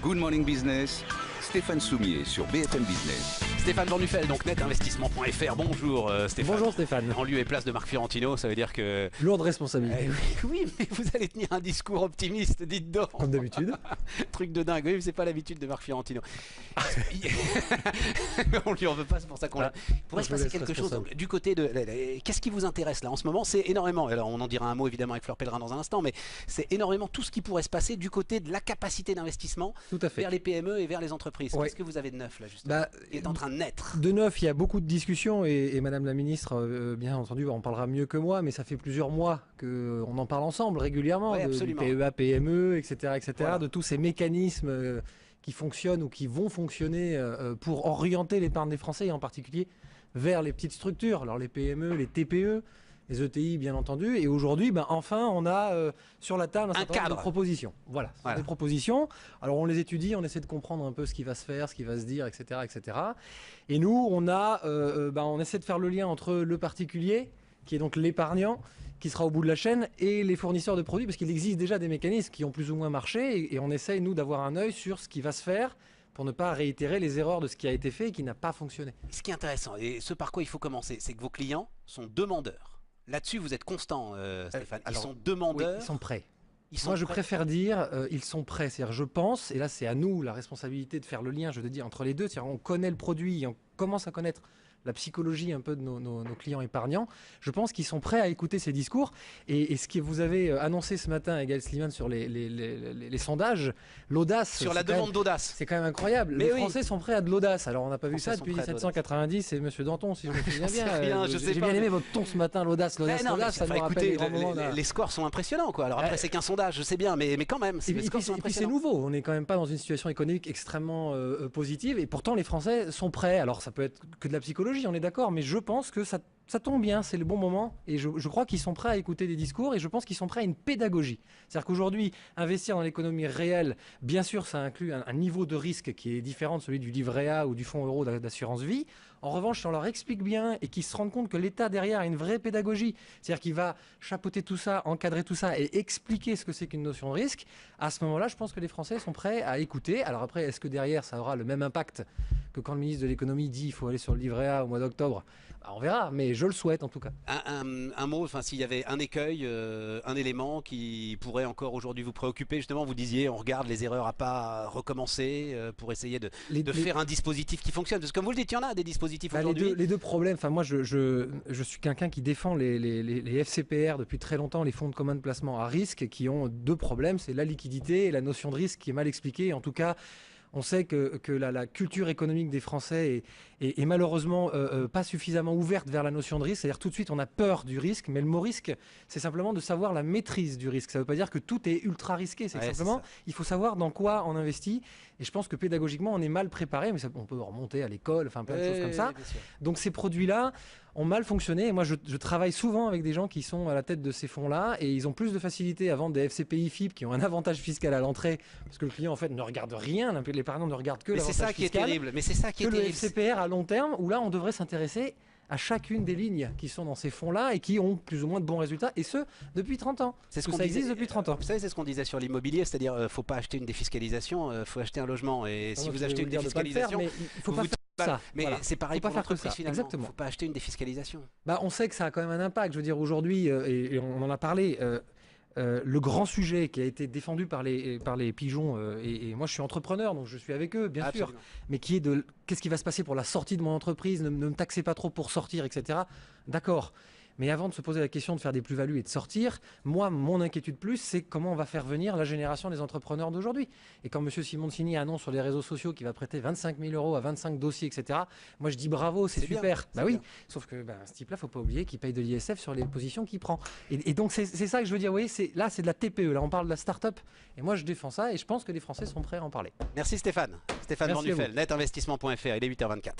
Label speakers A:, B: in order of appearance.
A: Good Morning Business, Stéphane Soumier sur BFM Business.
B: Stéphane Bornufel, donc netinvestissement.fr. Bonjour Stéphane.
C: Bonjour Stéphane.
B: En lieu et place de Marc Fiorentino, ça veut dire que...
C: Lourde responsabilité.
B: Oui, mais vous allez tenir un discours optimiste, dites donc.
C: Comme d'habitude.
B: Truc de dingue, oui, mais c'est pas l'habitude de Marc Fiorentino. On lui en veut pas, c'est pour ça qu'on l'a... Il pourrait se passer quelque chose du côté de... Qu'est-ce qui vous intéresse là en ce moment? C'est énormément, alors on en dira un mot évidemment avec Fleur Pellerin dans un instant, mais c'est énormément tout ce qui pourrait se passer du côté de la capacité d'investissement vers les PME et vers les entreprises.
C: Ouais.
B: Qu'est-ce que vous avez de neuf là justement qui est en train de naître?
C: De neuf, il y a beaucoup de discussions et Madame la Ministre, bien entendu, en parlera mieux que moi, mais ça fait plusieurs mois qu'on en parle ensemble régulièrement, du PEA, PME, etc., voilà. De tous ces mécanismes qui fonctionnent ou qui vont fonctionner pour orienter l'épargne des Français et en particulier vers les petites structures, alors les PME, les TPE, les ETI bien entendu, et aujourd'hui enfin on a sur la table un certain nombre de propositions. Voilà. Des propositions, alors on les étudie, on essaie de comprendre un peu ce qui va se faire, ce qui va se dire, etc. Et nous on essaie de faire le lien entre le particulier, qui est donc l'épargnant, qui sera au bout de la chaîne, et les fournisseurs de produits, parce qu'il existe déjà des mécanismes qui ont plus ou moins marché, et on essaye nous d'avoir un œil sur ce qui va se faire, pour ne pas réitérer les erreurs de ce qui a été fait et qui n'a pas fonctionné.
B: Ce qui est intéressant, et ce par quoi il faut commencer, c'est que vos clients sont demandeurs. Là-dessus, vous êtes constant, Stéphane. Ils sont demandeurs.
C: Oui, ils sont prêts. Moi, je préfère dire ils sont prêts. C'est-à-dire, je pense, et là, c'est à nous la responsabilité de faire le lien, je veux dire, entre les deux. C'est-à-dire, on connaît le produit, on commence à connaître la psychologie un peu de nos clients épargnants. Je pense qu'ils sont prêts à écouter ces discours. Et ce que vous avez annoncé ce matin avec Gaël Sliman sur les sondages, l'audace.
B: Sur la demande d'audace.
C: C'est quand même incroyable. Les Français sont prêts à de l'audace. Alors, on n'a pas vu ça depuis 1790. Et Monsieur Danton, si je me souviens bien. J'ai bien aimé votre ton ce matin, l'audace, ça nous rappelle
B: les scores sont impressionnants, quoi. Alors après, c'est qu'un sondage, je sais bien, mais quand même.
C: Et puis c'est nouveau. On n'est quand même pas dans une situation économique extrêmement positive. Et pourtant, les Français sont prêts. Alors, ça peut être que de la psychologie, on est d'accord, mais je pense que ça tombe bien, c'est le bon moment, et je crois qu'ils sont prêts à écouter des discours, et je pense qu'ils sont prêts à une pédagogie. C'est-à-dire qu'aujourd'hui, investir dans l'économie réelle, bien sûr, ça inclut un niveau de risque qui est différent de celui du livret A ou du fonds euro d'assurance vie. En revanche, si on leur explique bien et qu'ils se rendent compte que l'État derrière a une vraie pédagogie, c'est-à-dire qu'il va chapeauter tout ça, encadrer tout ça et expliquer ce que c'est qu'une notion de risque, à ce moment-là, je pense que les Français sont prêts à écouter. Alors après, est-ce que derrière, ça aura le même impact que quand le ministre de l'économie dit qu'il faut aller sur le livret A au mois d'octobre? On verra, mais je le souhaite en tout cas.
B: Un mot, s'il y avait un écueil, un élément qui pourrait encore aujourd'hui vous préoccuper, justement, vous disiez on regarde les erreurs à pas recommencer pour essayer de faire un dispositif qui fonctionne. Parce que comme vous le dites, il y en a des dispositifs aujourd'hui.
C: Les deux problèmes, moi je suis quelqu'un qui défend les FCPR depuis très longtemps, les fonds de commun de placement à risque, qui ont deux problèmes, c'est la liquidité et la notion de risque qui est mal expliquée. En tout cas, on sait que la culture économique des Français est malheureusement pas suffisamment ouverte vers la notion de risque. C'est-à-dire tout de suite on a peur du risque, mais le mot risque, c'est simplement de savoir la maîtrise du risque. Ça ne veut pas dire que tout est ultra risqué, c'est simplement il faut savoir dans quoi on investit. Et je pense que pédagogiquement on est mal préparé, mais on peut remonter à l'école, plein de choses comme ça. Donc ces produits-là ont mal fonctionné. Et moi je travaille souvent avec des gens qui sont à la tête de ces fonds-là, et ils ont plus de facilité à vendre des FCPI FIP qui ont un avantage fiscal à l'entrée, parce que le client en fait ne regarde rien, l'épargnant ne regarde que l'avantage fiscal.
B: C'est ça qui est terrible. Mais c'est ça qui est terrible.
C: Le FCPR à long terme, où là on devrait s'intéresser à chacune des lignes qui sont dans ces fonds-là et qui ont plus ou moins de bons résultats, et ce, depuis 30 ans.
B: C'est ce qu'on
C: existe depuis 30 ans.
B: Vous savez, c'est ce qu'on disait sur l'immobilier, c'est-à-dire faut pas acheter une défiscalisation, faut acheter un logement. Et si vous achetez une défiscalisation,
C: il faut pas faire ça.
B: Mais c'est pareil pour l'entreprise finalement.
C: Exactement.
B: Faut pas acheter une défiscalisation.
C: On sait que ça a quand même un impact. Je veux dire, aujourd'hui, et on en a parlé, le grand sujet qui a été défendu par les pigeons, et moi je suis entrepreneur, donc je suis avec eux, bien sûr, mais qui est de qu'est-ce qui va se passer pour la sortie de mon entreprise, ne me taxez pas trop pour sortir, etc. D'accord. Mais avant de se poser la question de faire des plus-values et de sortir, moi, mon inquiétude plus, c'est comment on va faire venir la génération des entrepreneurs d'aujourd'hui. Et quand M. Simoncini annonce sur les réseaux sociaux qu'il va prêter 25 000 euros à 25 dossiers, etc., moi je dis bravo, c'est super. Oui, sauf que ce type-là, il ne faut pas oublier qu'il paye de l'ISF sur les positions qu'il prend. Et donc c'est ça que je veux dire, vous voyez, là c'est de la TPE, là on parle de la start-up. Et moi je défends ça, et je pense que les Français sont prêts à en parler.
B: Merci Stéphane. Stéphane Bornufel, netinvestissement.fr, il est 8h24.